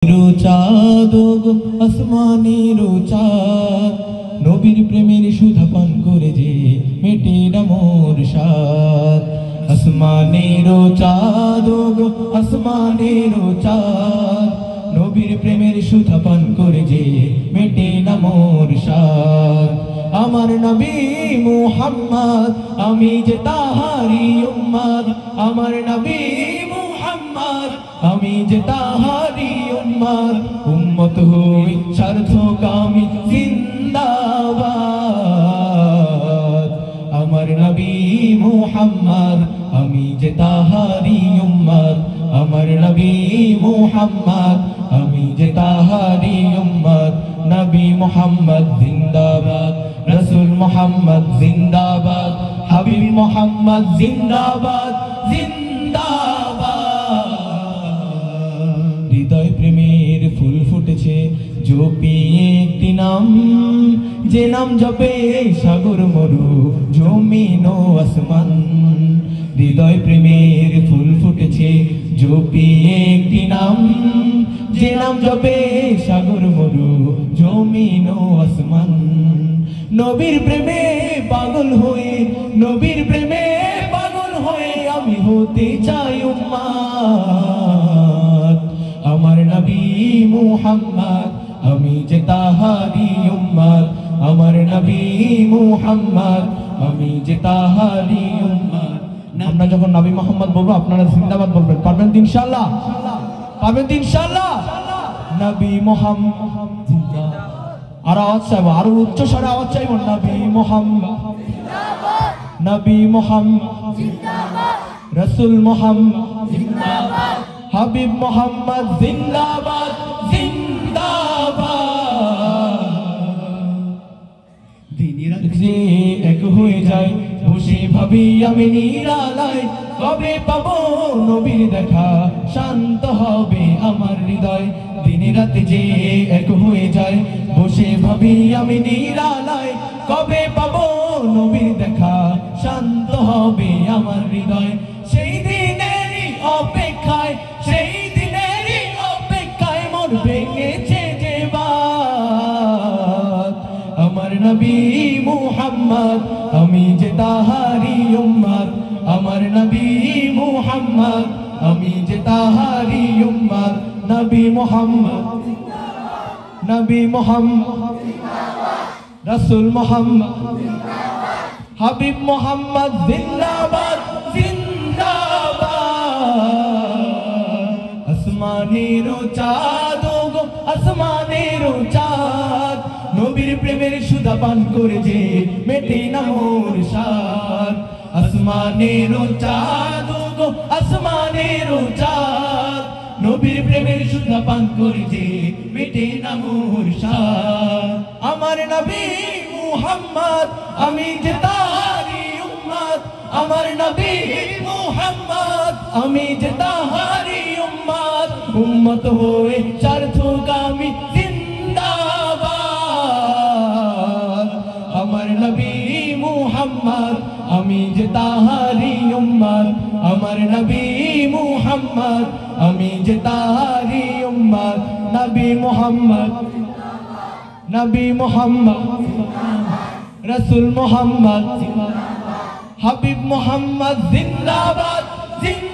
চাঁদ গো আসমানের চাঁদ, নবীর প্রেমের সুধা পান করে যে মেটে না মোর সাদ। আসমানের চাঁদ গো আসমানের চাঁদ, নবীর প্রেমের সুধা পান করে যে মেটে না মোর সাদ। আমার নবী মুহাম্মদ আমি যে তাহারি উম্মত, আমার নবী মুহাম্মদ আমি যে তাহারি উম্মত, উম্মত হই স্বার্থকামী জিন্দাবাদ। আমার নবী মুহাম্মদ আমি যে তাহারি উম্মত, আমার নবী মুহাম্মদ আমি যে তাহারি উম্মত। নবী মুহাম্মদ জিন্দাবাদ, রাসূল মুহাম্মদ জিন্দাবাদ, হাবিব মুহাম্মদ জিন্দাবাদ জিন্দাবাদ। হৃদয় প্রেমের ফুল ফুটেছে জপিয়ে একটি নাম, যে নাম জপে সাগর মরু জমিন ও আসমান। হৃদয় প্রেমের ফুল ফুটেছে জপিয়ে একটি নাম, যে নাম জপে সাগর মরু জমিন ও আসমান। নবীর প্রেমে পাগল হয়ে, নবীর প্রেমে পাগল হয়ে আমি হতে চাই উম্মত। আমার নবী মুহাম্মদ আমি যে তাহারি উম্মত, আমার নবী মুহাম্মদ আমি যে তাহারি উম্মত। আমরা যখন নবী মুহাম্মদ বলবো আপনারা জিন্দাবাদ বলবেন, পারবেন তো ইনশাআল্লাহ? পারবেন তো ইনশাআল্লাহ? নবী মুহাম্মদ জিন্দাবাদ। আর আওয়াজ চাইবো, আরো উচ্চ স্বরে আওয়াজ চাইবো, নবী মুহাম্মদ জিন্দাবাদ, নবী মুহাম্মদ জিন্দাবাদ, রাসূল মুহাম্মদ জিন্দাবাদ, হাবিব মুহাম্মদ জিন্দাবাদ জিন্দাবাদ। দিনের যে এক হয়ে যায় বসে ভাবি আমি নিরালায়, কবে পাবো নবীর দেখা শান্ত হবে আমার হৃদয়। দিন রাতে যে এক হয়ে যায় বসে ভাবি আমি নিরালায়, কবে পাবো নবীর দেখা শান্ত হবে আমার হৃদয়। সেই দিনেরই অপেক্ষায়, সেই দিনেরই অপেক্ষায় মোর ভেঙেছে যে বাত। আমার নবী মুহাম্মদ আমি যে তাহারি উম্মত, আমার নবী মুহাম্মদ আমি যে তাহারি উম্মত। নবী মুহাম্মদ জিন্দাবাদ, নবী মুহাম্মদ জিন্দাবাদ, রাসূল মুহাম্মদ জিন্দাবাদ, হাবিব মুহাম্মদ জিন্দাবাদ জিন্দাবাদ। আসমানের চাঁদ গো আসমানের চাঁদ, নবীর প্রেমের সুধা পান করে যে মেটে না মোর সাদ। আসমানের চাঁদ গো আসমানের চাঁদ, নবীর প্রেমের সুধা পান করে যে মেটে না মোর সাদ। আমার নবী মুহাম্মদ আমি যে তাহারি উম্মত, আমার নবী মুহাম্মদ আমি যে তাহারি উম্মত, উম্মত হয়ে স্বার্থকামী জিন্দাবাদ। আমার নবী মুহাম্মদ আমি যে তাহারি উম্মত, আমার নবী মুহাম্মদ আমি যে তাহারি উম্মত। নবী মুহাম্মদ জিন্দাবাদ, নবী মুহাম্মদ জিন্দাবাদ, রাসূল মুহাম্মদ জিন্দাবাদ, হাবিব মুহাম্মদ জিন্দাবাদ জিন্দাবাদ।